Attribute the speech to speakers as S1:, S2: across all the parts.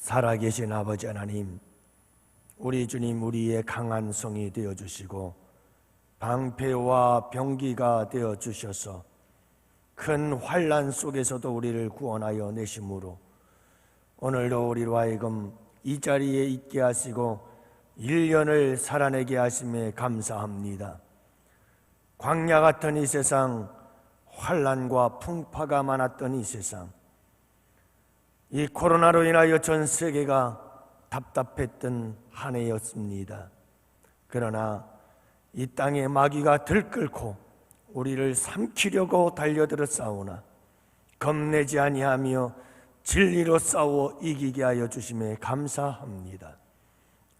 S1: 살아계신 아버지 하나님, 우리 주님 우리의 강한 성이 되어주시고 방패와 병기가 되어주셔서 큰 환난 속에서도 우리를 구원하여 내심으로 오늘도 우리로 하여금 이 자리에 있게 하시고 1년을 살아내게 하심에 감사합니다. 광야 같은 이 세상, 환난과 풍파가 많았던 이 세상, 이 코로나로 인하여 전 세계가 답답했던 한 해였습니다. 그러나 이 땅에 마귀가 들끓고 우리를 삼키려고 달려들었사오나 겁내지 아니하며 진리로 싸워 이기게 하여 주심에 감사합니다.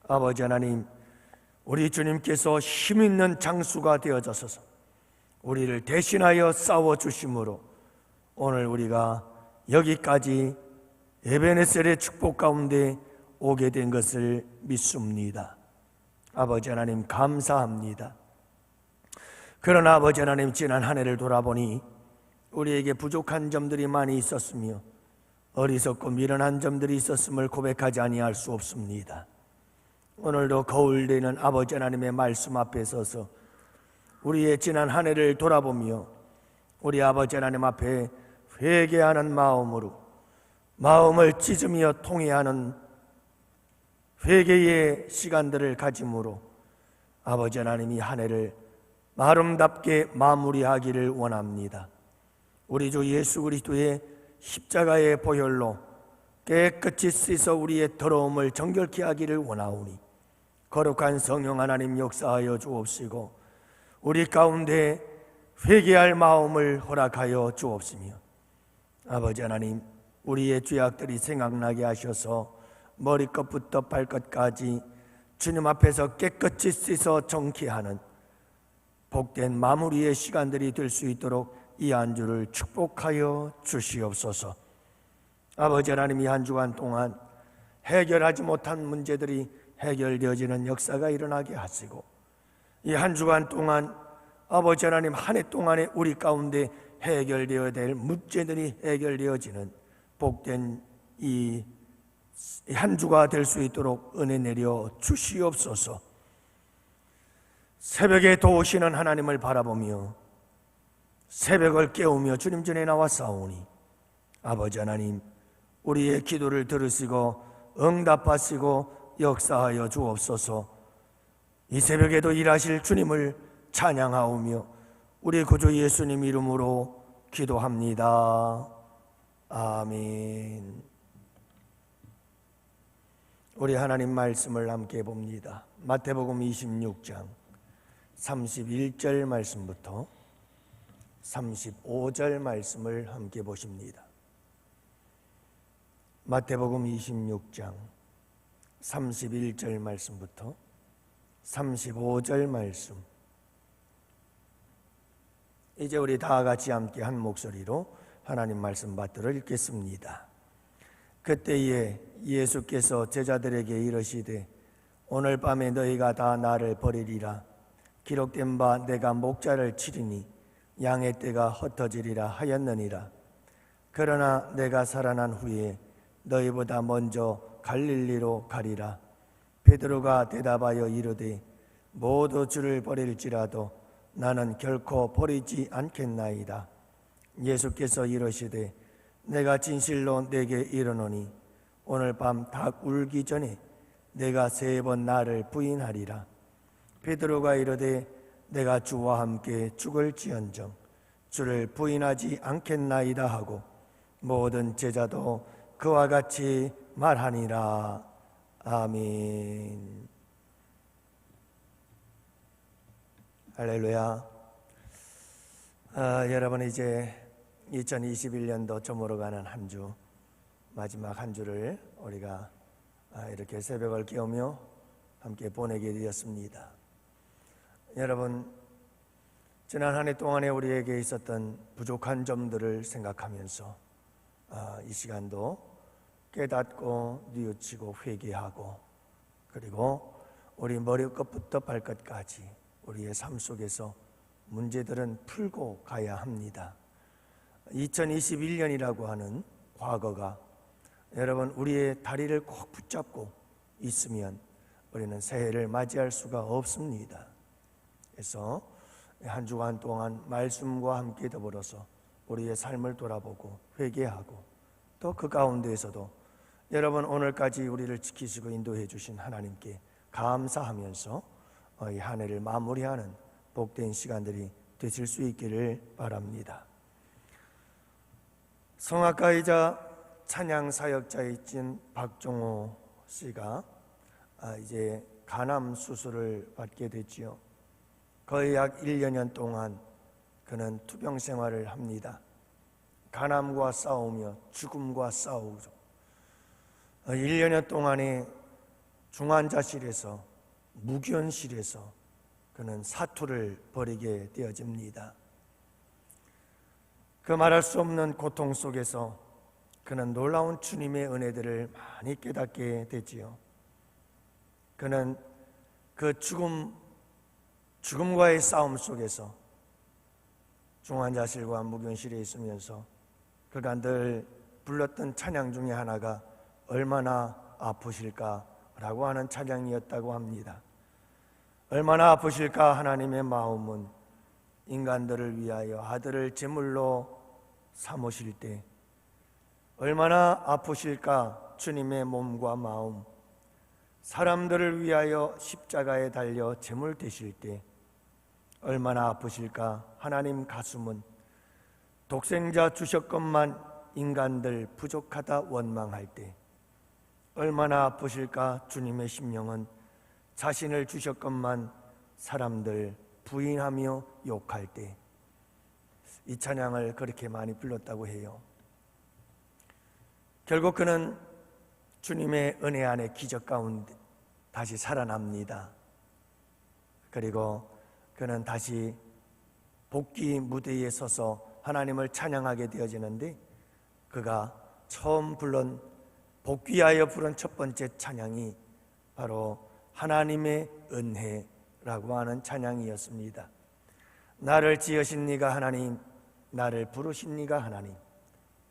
S1: 아버지 하나님, 우리 주님께서 힘있는 장수가 되어져서 우리를 대신하여 싸워주심으로 오늘 우리가 여기까지 에베네셀의 축복 가운데 오게 된 것을 믿습니다. 아버지 하나님 감사합니다. 그러나 아버지 하나님, 지난 한 해를 돌아보니 우리에게 부족한 점들이 많이 있었으며 어리석고 미련한 점들이 있었음을 고백하지 아니할 수 없습니다. 오늘도 거울되는 아버지 하나님의 말씀 앞에 서서 우리의 지난 한 해를 돌아보며 우리 아버지 하나님 앞에 회개하는 마음으로 마음을 찢으며 통회하는 회개의 시간들을 가짐으로 아버지 하나님이 한 해를 아름답게 마무리하기를 원합니다. 우리 주 예수 그리스도의 십자가의 보혈로 깨끗이 씻어 우리의 더러움을 정결케 하기를 원하오니 거룩한 성령 하나님 역사하여 주옵시고 우리 가운데 회개할 마음을 허락하여 주옵시며 아버지 하나님, 우리의 죄악들이 생각나게 하셔서 머리끝부터 발끝까지 주님 앞에서 깨끗이 씻어 정케하는 복된 마무리의 시간들이 될 수 있도록 이 한 주를 축복하여 주시옵소서. 아버지 하나님, 이 한 주간 동안 해결하지 못한 문제들이 해결되어지는 역사가 일어나게 하시고 이 한 주간 동안 아버지 하나님, 한 해 동안에 우리 가운데 해결되어야 될 문제들이 해결되어지는 복된 이 한 주가 될 수 있도록 은혜 내려 주시옵소서. 새벽에 도우시는 하나님을 바라보며 새벽을 깨우며 주님 전에 나와 싸우니 아버지 하나님, 우리의 기도를 들으시고 응답하시고 역사하여 주옵소서. 이 새벽에도 일하실 주님을 찬양하오며 우리 구주 예수님 이름으로 기도합니다. 아멘. 우리 하나님 말씀을 함께 봅니다. 마태복음 26장 31절 말씀부터 35절 말씀을 함께 보십니다. 마태복음 26장 31절 말씀부터 35절 말씀. 이제 우리 다 같이 함께 한 목소리로 하나님 말씀 받들어 읽겠습니다. 그때에 예수께서 제자들에게 이르시되 오늘 밤에 너희가 다 나를 버리리라. 기록된 바 내가 목자를 치리니 양의 떼가 흩어지리라 하였느니라. 그러나 내가 살아난 후에 너희보다 먼저 갈릴리로 가리라. 베드로가 대답하여 이르되 모두 주를 버릴지라도 나는 결코 버리지 않겠나이다. 예수께서 이르시되 내가 진실로 내게 이르노니 오늘 밤 닭 울기 전에 내가 3번 나를 부인하리라. 베드로가 이르되 내가 주와 함께 죽을지언정 주를 부인하지 않겠나이다 하고 모든 제자도 그와 같이 말하니라. 아멘. 할렐루야. 여러분, 이제 2021년도 저물어가는 한 주, 마지막 한 주를 우리가 이렇게 새벽을 깨우며 함께 보내게 되었습니다. 여러분, 지난 한 해 동안에 우리에게 있었던 부족한 점들을 생각하면서 이 시간도 깨닫고 뉘우치고 회개하고 그리고 우리 머리끝부터 발끝까지 우리의 삶 속에서 문제들은 풀고 가야 합니다. 2021년이라고 하는 과거가 여러분, 우리의 다리를 꼭 붙잡고 있으면 우리는 새해를 맞이할 수가 없습니다. 그래서 한 주간 동안 말씀과 함께 더불어서 우리의 삶을 돌아보고 회개하고, 또 그 가운데에서도 여러분, 오늘까지 우리를 지키시고 인도해 주신 하나님께 감사하면서 이 한 해를 마무리하는 복된 시간들이 되실 수 있기를 바랍니다. 성악가이자 찬양 사역자이신 박종호 씨가 이제 간암 수술을 받게 됐지요. 거의 약 1년 동안 그는 투병 생활을 합니다. 간암과 싸우며 죽음과 싸우죠. 1년 동안에 중환자실에서, 무견실에서 그는 사투를 벌이게 되어집니다. 그 말할 수 없는 고통 속에서 그는 놀라운 주님의 은혜들을 많이 깨닫게 되지요. 그는 그 죽음과의 싸움 속에서 중환자실과 무견실에 있으면서 그가 늘 불렀던 찬양 중에 하나가 얼마나 아프실까라고 하는 찬양이었다고 합니다. 얼마나 아프실까 하나님의 마음은 인간들을 위하여 아들을 제물로 삼으실 때, 얼마나 아프실까 주님의 몸과 마음, 사람들을 위하여 십자가에 달려 제물 되실 때 얼마나 아프실까 하나님 가슴은 독생자 주셨건만 인간들 부족하다 원망할 때 얼마나 아프실까 주님의 심령은 자신을 주셨건만 사람들 부인하며 욕할 때 이 찬양을 그렇게 많이 불렀다고 해요. 결국 그는 주님의 은혜 안에 기적 가운데 다시 살아납니다. 그리고 그는 다시 복귀 무대에 서서 하나님을 찬양하게 되어지는데, 그가 처음 복귀하여 부른 첫 번째 찬양이 바로 하나님의 은혜라고 하는 찬양이었습니다. 나를 지으신 이가 하나님, 나를 부르신 이가 하나님,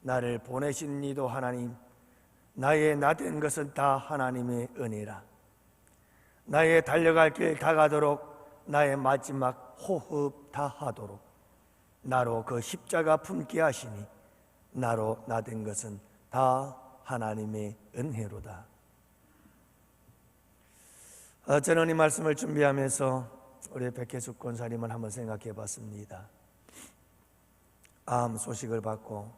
S1: 나를 보내신 이도 하나님, 나의 나된 것은 다 하나님의 은혜라. 나의 달려갈 길 다가도록 나의 마지막 호흡 다하도록 나로 그 십자가 품게 하시니 나로 나된 것은 다 하나님의 은혜로다. 저는 이 말씀을 준비하면서 우리 백혜숙 권사님을 한번 생각해 봤습니다. 암 소식을 받고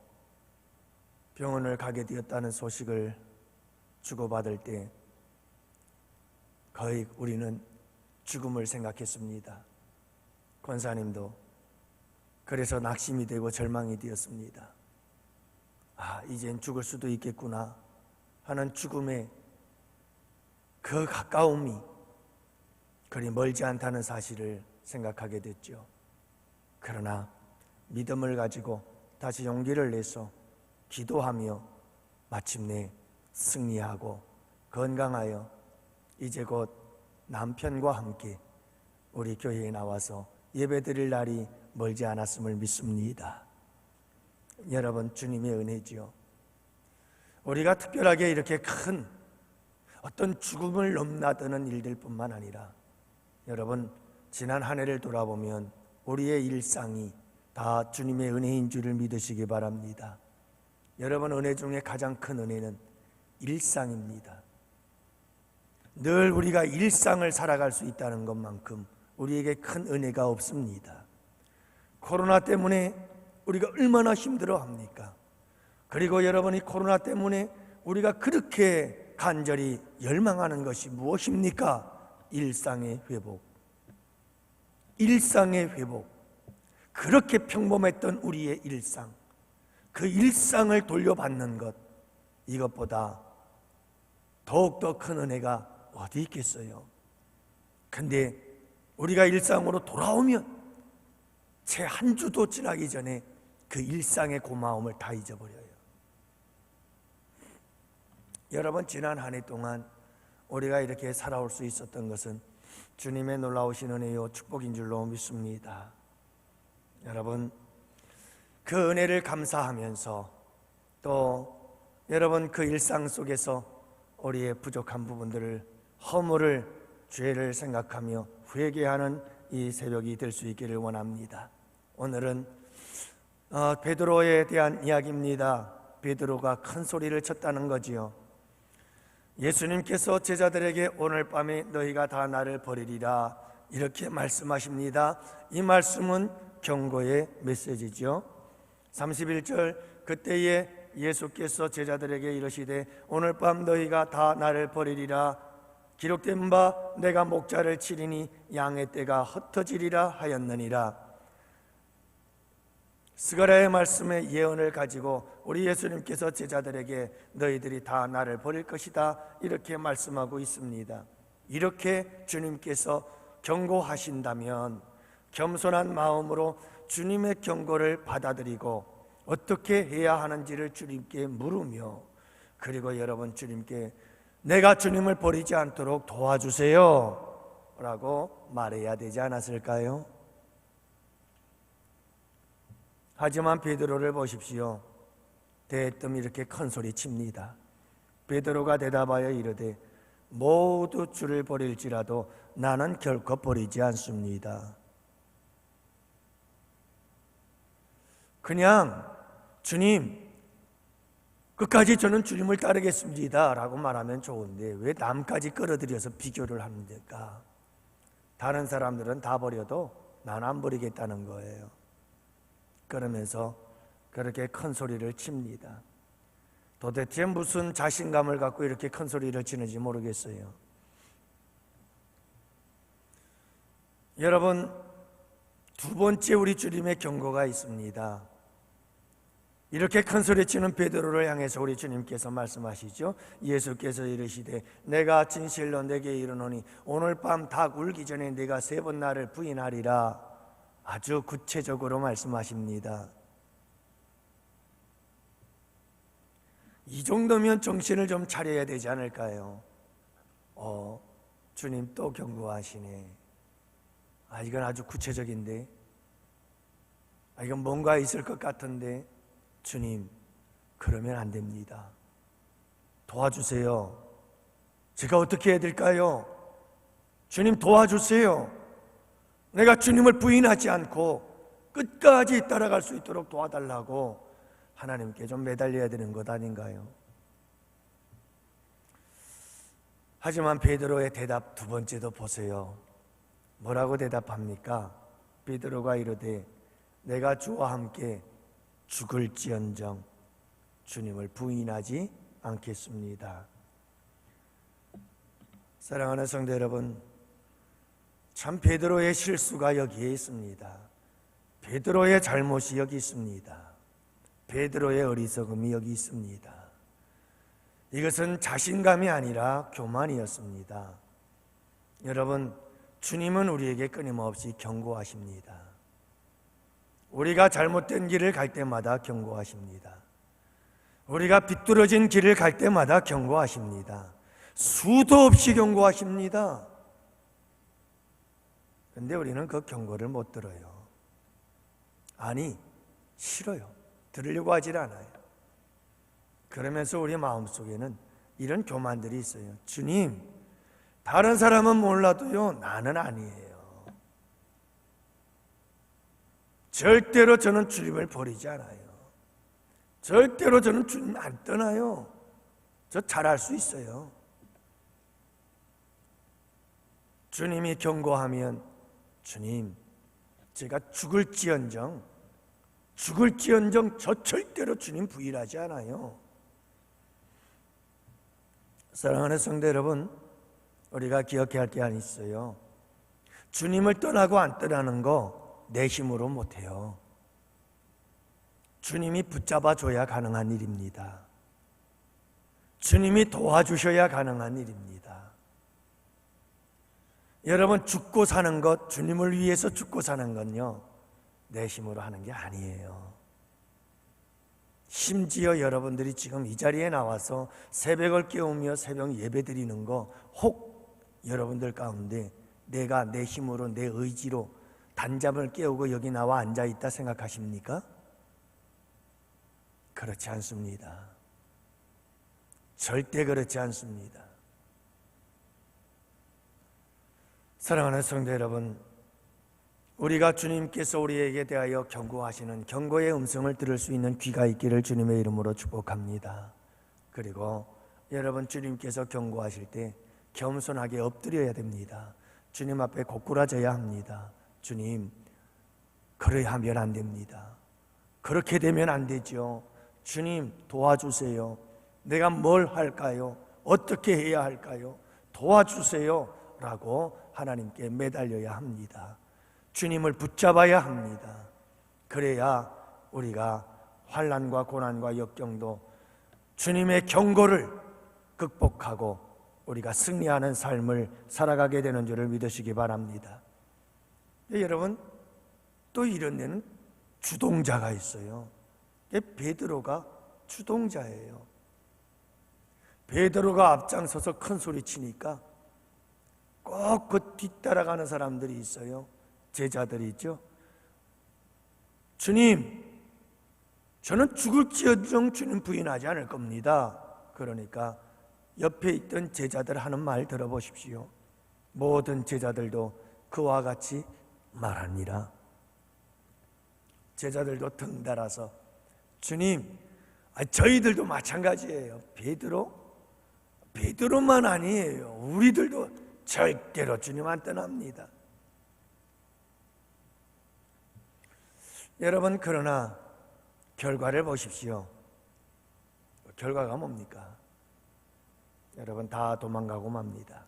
S1: 병원을 가게 되었다는 소식을 주고받을 때 거의 우리는 죽음을 생각했습니다. 권사님도 그래서 낙심이 되고 절망이 되었습니다. 이젠 죽을 수도 있겠구나 하는 죽음의 그 가까움이 그리 멀지 않다는 사실을 생각하게 됐죠. 그러나 믿음을 가지고 다시 용기를 내서 기도하며 마침내 승리하고 건강하여 이제 곧 남편과 함께 우리 교회에 나와서 예배드릴 날이 멀지 않았음을 믿습니다. 여러분, 주님의 은혜지요. 우리가 특별하게 이렇게 큰 어떤 죽음을 넘나드는 일들 뿐만 아니라 여러분, 지난 한 해를 돌아보면 우리의 일상이 다 주님의 은혜인 줄을 믿으시기 바랍니다. 여러분, 은혜 중에 가장 큰 은혜는 일상입니다. 늘 우리가 일상을 살아갈 수 있다는 것만큼 우리에게 큰 은혜가 없습니다. 코로나 때문에 우리가 얼마나 힘들어합니까? 그리고 여러분이 코로나 때문에 우리가 그렇게 간절히 열망하는 것이 무엇입니까? 일상의 회복. 일상의 회복. 그렇게 평범했던 우리의 일상, 그 일상을 돌려받는 것, 이것보다 더욱더 큰 은혜가 어디 있겠어요? 근데 우리가 일상으로 돌아오면 채 한 주도 지나기 전에 그 일상의 고마움을 다 잊어버려요. 여러분, 지난 한 해 동안 우리가 이렇게 살아올 수 있었던 것은 주님의 놀라우신 은혜요 축복인 줄로 믿습니다. 여러분, 그 은혜를 감사하면서 또 여러분, 그 일상 속에서 우리의 부족한 부분들을, 허물을, 죄를 생각하며 회개하는 이 새벽이 될 수 있기를 원합니다. 오늘은 베드로에 대한 이야기입니다. 베드로가 큰 소리를 쳤다는 거지요. 예수님께서 제자들에게 오늘 밤에 너희가 다 나를 버리리라 이렇게 말씀하십니다. 이 말씀은 경고의 메시지죠. 31절, 그때에 예수께서 제자들에게 이르시되 오늘 밤 너희가 다 나를 버리리라. 기록된 바 내가 목자를 치리니 양의 떼가 흩어지리라 하였느니라. 스가랴의 말씀의 예언을 가지고 우리 예수님께서 제자들에게 너희들이 다 나를 버릴 것이다 이렇게 말씀하고 있습니다. 이렇게 주님께서 경고하신다면 겸손한 마음으로 주님의 경고를 받아들이고 어떻게 해야 하는지를 주님께 물으며, 그리고 여러분, 주님께 내가 주님을 버리지 않도록 도와주세요 라고 말해야 되지 않았을까요? 하지만 베드로를 보십시오. 대뜸 이렇게 큰 소리 칩니다. 베드로가 대답하여 이르되 모두 주를 버릴지라도 나는 결코 버리지 않습니다. 그냥 주님, 끝까지 저는 주님을 따르겠습니다 라고 말하면 좋은데 왜 남까지 끌어들여서 비교를 합니까? 다른 사람들은 다 버려도 난 안 버리겠다는 거예요. 그러면서 그렇게 큰 소리를 칩니다. 도대체 무슨 자신감을 갖고 이렇게 큰 소리를 치는지 모르겠어요. 여러분, 두 번째 우리 주님의 경고가 있습니다. 이렇게 큰 소리 치는 베드로를 향해서 우리 주님께서 말씀하시죠. 예수께서 이르시되 내가 진실로 내게 이르노니 오늘 밤 닭 울기 전에 네가 3번 나를 부인하리라. 아주 구체적으로 말씀하십니다. 이 정도면 정신을 좀 차려야 되지 않을까요? 주님 또 경고하시네. 이건 아주 구체적인데, 이건 뭔가 있을 것 같은데, 주님, 그러면 안 됩니다. 도와주세요. 제가 어떻게 해야 될까요? 주님 도와주세요. 내가 주님을 부인하지 않고 끝까지 따라갈 수 있도록 도와달라고 하나님께 좀 매달려야 되는 것 아닌가요? 하지만 베드로의 대답 두 번째도 보세요. 뭐라고 대답합니까? 베드로가 이르되 내가 주와 함께 죽을지언정 주님을 부인하지 않겠습니다. 사랑하는 성도 여러분, 참 베드로의 실수가 여기에 있습니다. 베드로의 잘못이 여기 있습니다. 베드로의 어리석음이 여기 있습니다. 이것은 자신감이 아니라 교만이었습니다. 여러분, 주님은 우리에게 끊임없이 경고하십니다. 우리가 잘못된 길을 갈 때마다 경고하십니다. 우리가 비뚤어진 길을 갈 때마다 경고하십니다. 수도 없이 경고하십니다. 그런데 우리는 그 경고를 못 들어요. 아니, 싫어요. 들으려고 하질 않아요. 그러면서 우리 마음속에는 이런 교만들이 있어요. 주님, 다른 사람은 몰라도요, 나는 아니에요. 절대로 저는 주님을 버리지 않아요. 절대로 저는 주님 안 떠나요. 저 잘할 수 있어요. 주님이 경고하면 주님, 제가 죽을지언정 저 절대로 주님 부인하지 않아요. 사랑하는 성도 여러분, 우리가 기억해야 할 게 하나 있어요. 주님을 떠나고 안 떠나는 거 내 힘으로 못해요. 주님이 붙잡아줘야 가능한 일입니다. 주님이 도와주셔야 가능한 일입니다. 여러분, 죽고 사는 것, 주님을 위해서 죽고 사는 건요, 내 힘으로 하는 게 아니에요. 심지어 여러분들이 지금 이 자리에 나와서 새벽을 깨우며 새벽 예배 드리는 거, 혹 여러분들 가운데 내가 내 힘으로, 내 의지로 단잠을 깨우고 여기 나와 앉아있다 생각하십니까? 그렇지 않습니다. 절대 그렇지 않습니다. 사랑하는 성도 여러분, 우리가 주님께서 우리에게 대하여 경고하시는 경고의 음성을 들을 수 있는 귀가 있기를 주님의 이름으로 축복합니다. 그리고 여러분, 주님께서 경고하실 때 겸손하게 엎드려야 됩니다. 주님 앞에 고꾸라져야 합니다. 주님, 그래야 하면 안 됩니다. 그렇게 되면 안 되죠. 주님, 도와주세요. 내가 뭘 할까요? 어떻게 해야 할까요? 도와주세요 라고 하나님께 매달려야 합니다. 주님을 붙잡아야 합니다. 그래야 우리가 환난과 고난과 역경도 주님의 경고를 극복하고 우리가 승리하는 삶을 살아가게 되는 줄을 믿으시기 바랍니다. 여러분, 또 이런 데는 주동자가 있어요. 베드로가 주동자예요. 베드로가 앞장서서 큰 소리 치니까 꼭 그 뒤따라가는 사람들이 있어요. 제자들이 있죠. 주님, 저는 죽을지언정 주님 부인하지 않을 겁니다. 그러니까 옆에 있던 제자들 하는 말 들어보십시오. 모든 제자들도 그와 같이 말하니라. 제자들도 덩달아서 주님, 저희들도 마찬가지예요. 베드로만 아니에요. 우리들도 절대로 주님 안 떠납니다. 여러분, 그러나 결과를 보십시오. 결과가 뭡니까? 여러분, 다 도망가고 맙니다.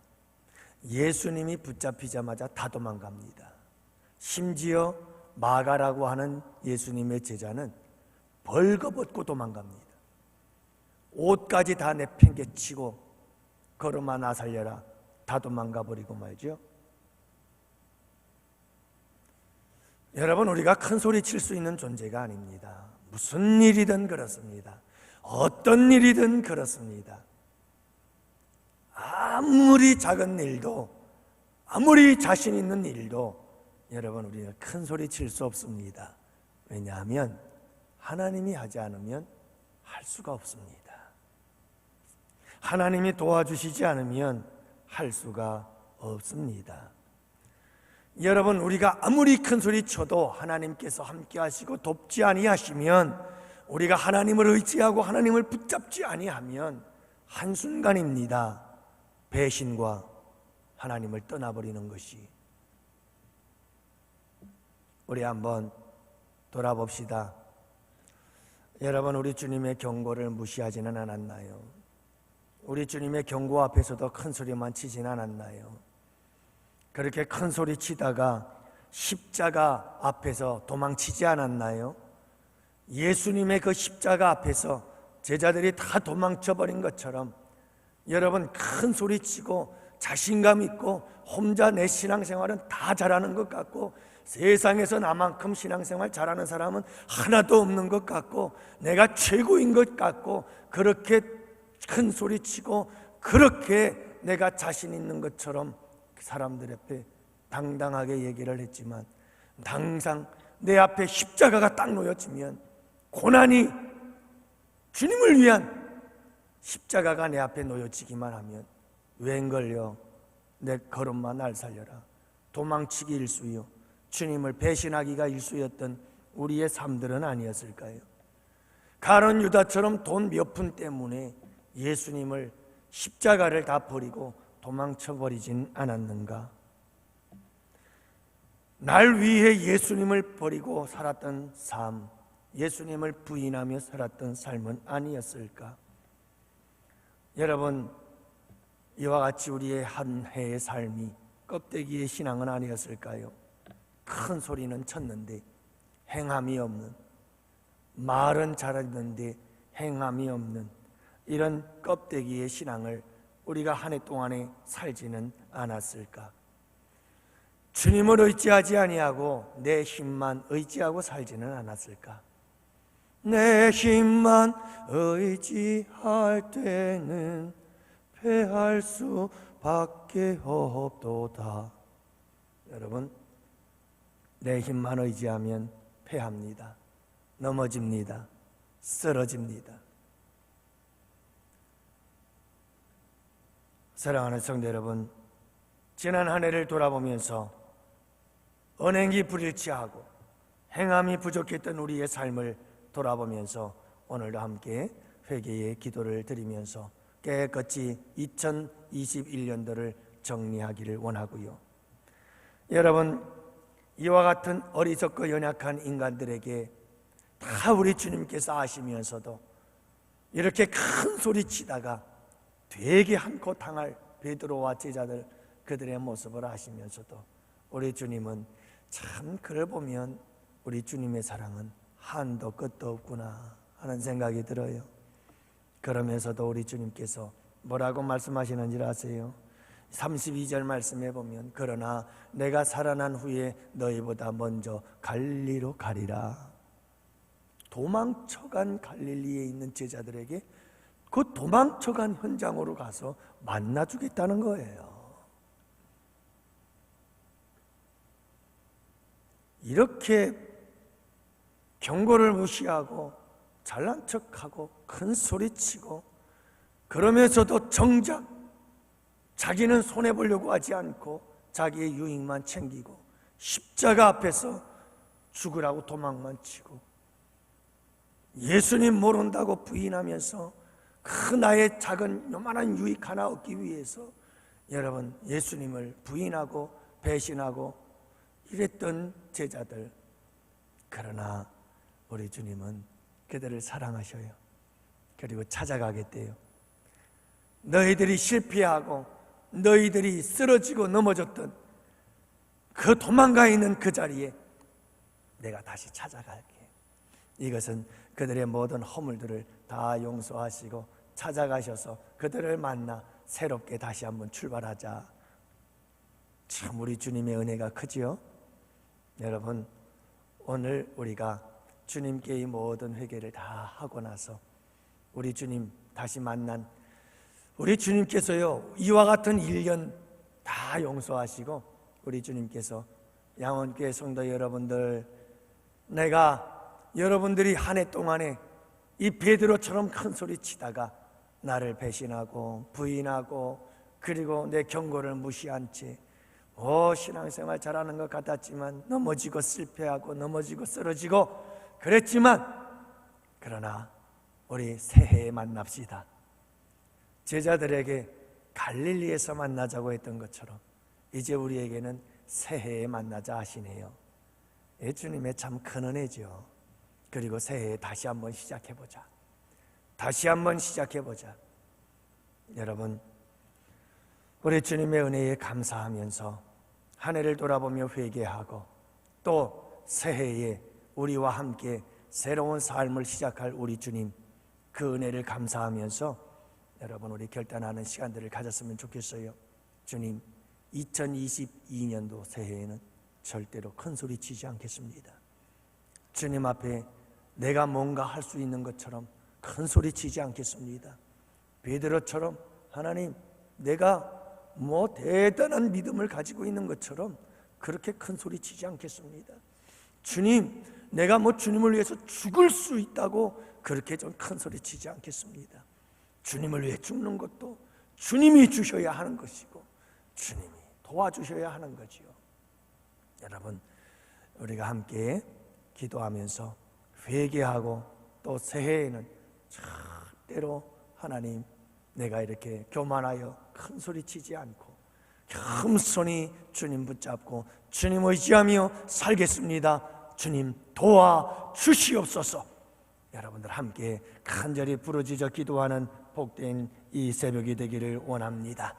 S1: 예수님이 붙잡히자마자 다 도망갑니다. 심지어 마가라고 하는 예수님의 제자는 벌거벗고 도망갑니다. 옷까지 다 내팽개치고 걸음아 나 살려라, 다 도망가 버리고 말죠. 여러분, 우리가 큰 소리 칠 수 있는 존재가 아닙니다. 무슨 일이든 그렇습니다. 어떤 일이든 그렇습니다. 아무리 작은 일도, 아무리 자신 있는 일도 여러분, 우리는 큰 소리 칠 수 없습니다. 왜냐하면 하나님이 하지 않으면 할 수가 없습니다. 하나님이 도와주시지 않으면 할 수가 없습니다. 여러분, 우리가 아무리 큰 소리 쳐도 하나님께서 함께 하시고 돕지 아니하시면, 우리가 하나님을 의지하고 하나님을 붙잡지 아니하면 한순간입니다. 배신과 하나님을 떠나버리는 것이. 우리 한번 돌아봅시다. 여러분, 우리 주님의 경고를 무시하지는 않았나요? 우리 주님의 경고 앞에서도 큰 소리만 치진 않았나요? 그렇게 큰 소리 치다가 십자가 앞에서 도망치지 않았나요? 예수님의 그 십자가 앞에서 제자들이 다 도망쳐버린 것처럼 여러분, 큰 소리 치고 자신감 있고 혼자 내 신앙생활은 다 잘하는 것 같고, 세상에서 나만큼 신앙생활 잘하는 사람은 하나도 없는 것 같고, 내가 최고인 것 같고, 그렇게 큰 소리 치고 그렇게 내가 자신 있는 것처럼 사람들 앞에 당당하게 얘기를 했지만, 항상 내 앞에 십자가가 딱 놓여지면, 고난이 주님을 위한 십자가가 내 앞에 놓여지기만 하면, 웬걸요, 내 걸음만 날 살려라, 도망치기 일수요, 주님을 배신하기가 일수였던 우리의 삶들은 아니었을까요? 가룟 유다처럼 돈 몇 푼 때문에 예수님을, 십자가를 다 버리고 도망쳐버리진 않았는가? 날 위해 예수님을 버리고 살았던 삶, 예수님을 부인하며 살았던 삶은 아니었을까? 여러분, 이와 같이 우리의 한 해의 삶이 껍데기의 신앙은 아니었을까요? 큰 소리는 쳤는데 행함이 없는, 말은 잘했는데 행함이 없는 이런 껍데기의 신앙을 우리가 한 해 동안에 살지는 않았을까? 주님을 의지하지 아니하고 내 힘만 의지하고 살지는 않았을까? 내 힘만 의지할 때는 패할 수밖에 없도다. 여러분, 내 힘만 의지하면 패합니다. 넘어집니다. 쓰러집니다. 사랑하는 성도 여러분, 지난 한 해를 돌아보면서 언행이 불일치하고 행함이 부족했던 우리의 삶을 돌아보면서 오늘도 함께 회개의 기도를 드리면서 깨끗이 2021년도를 정리하기를 원하고요. 여러분, 이와 같은 어리석고 연약한 인간들에게 다 우리 주님께서 아시면서도 이렇게 큰 소리 치다가 되게 한코 당할 베드로와 제자들, 그들의 모습을 아시면서도 우리 주님은 참 그를 보면 우리 주님의 사랑은 한도 끝도 없구나 하는 생각이 들어요. 그러면서도 우리 주님께서 뭐라고 말씀하시는지 아세요? 32절 말씀해 보면 그러나 내가 살아난 후에 너희보다 먼저 갈릴리로 가리라. 도망쳐간 갈릴리에 있는 제자들에게 그 도망쳐간 현장으로 가서 만나주겠다는 거예요. 이렇게 경고를 무시하고 잘난 척하고 큰 소리치고 그러면서도 정작 자기는 손해보려고 하지 않고 자기의 유익만 챙기고 십자가 앞에서 죽으라고 도망만 치고 예수님 모른다고 부인하면서 그 나의 작은 요만한 유익 하나 얻기 위해서 여러분 예수님을 부인하고 배신하고 이랬던 제자들, 그러나 우리 주님은 그들을 사랑하셔요. 그리고 찾아가겠대요. 너희들이 실패하고 너희들이 쓰러지고 넘어졌던 그 도망가 있는 그 자리에 내가 다시 찾아갈게. 이것은 그들의 모든 허물들을 다 용서하시고 찾아가셔서 그들을 만나 새롭게 다시 한번 출발하자. 참 우리 주님의 은혜가 크지요? 여러분, 오늘 우리가 주님께 이 모든 회개를 다 하고 나서 우리 주님 다시 만난 우리 주님께서요, 이와 같은 1년 다 용서하시고 우리 주님께서 양원교회 성도 여러분들, 내가 여러분들이 한 해 동안에 이 베드로처럼 큰 소리 치다가 나를 배신하고 부인하고 그리고 내 경고를 무시한 채 신앙생활 잘하는 것 같았지만 넘어지고 실패하고 넘어지고 쓰러지고 그랬지만 그러나 우리 새해에 만납시다. 제자들에게 갈릴리에서 만나자고 했던 것처럼 이제 우리에게는 새해에 만나자 하시네요. 주님의 참 큰 은혜죠. 그리고 새해에 다시 한번 시작해보자. 다시 한번 시작해보자. 여러분, 우리 주님의 은혜에 감사하면서 한 해를 돌아보며 회개하고 또 새해에 우리와 함께 새로운 삶을 시작할 우리 주님, 그 은혜를 감사하면서 여러분 우리 결단하는 시간들을 가졌으면 좋겠어요. 주님, 2022년도 새해에는 절대로 큰 소리 치지 않겠습니다. 주님 앞에 내가 뭔가 할 수 있는 것처럼 큰 소리 치지 않겠습니다. 베드로처럼 하나님, 내가 대단한 믿음을 가지고 있는 것처럼 그렇게 큰 소리 치지 않겠습니다. 주님, 내가 주님을 위해서 죽을 수 있다고 그렇게 좀 큰 소리 치지 않겠습니다. 주님을 위해 죽는 것도 주님이 주셔야 하는 것이고 주님이 도와주셔야 하는 거지요. 여러분, 우리가 함께 기도하면서 회개하고 또 새해에는 절대로 하나님, 내가 이렇게 교만하여 큰 소리 치지 않고 겸손히 주님 붙잡고 주님 의지하며 살겠습니다. 주님 도와주시옵소서. 여러분들 함께 간절히 부르짖어 기도하는 복된 이 새벽이 되기를 원합니다.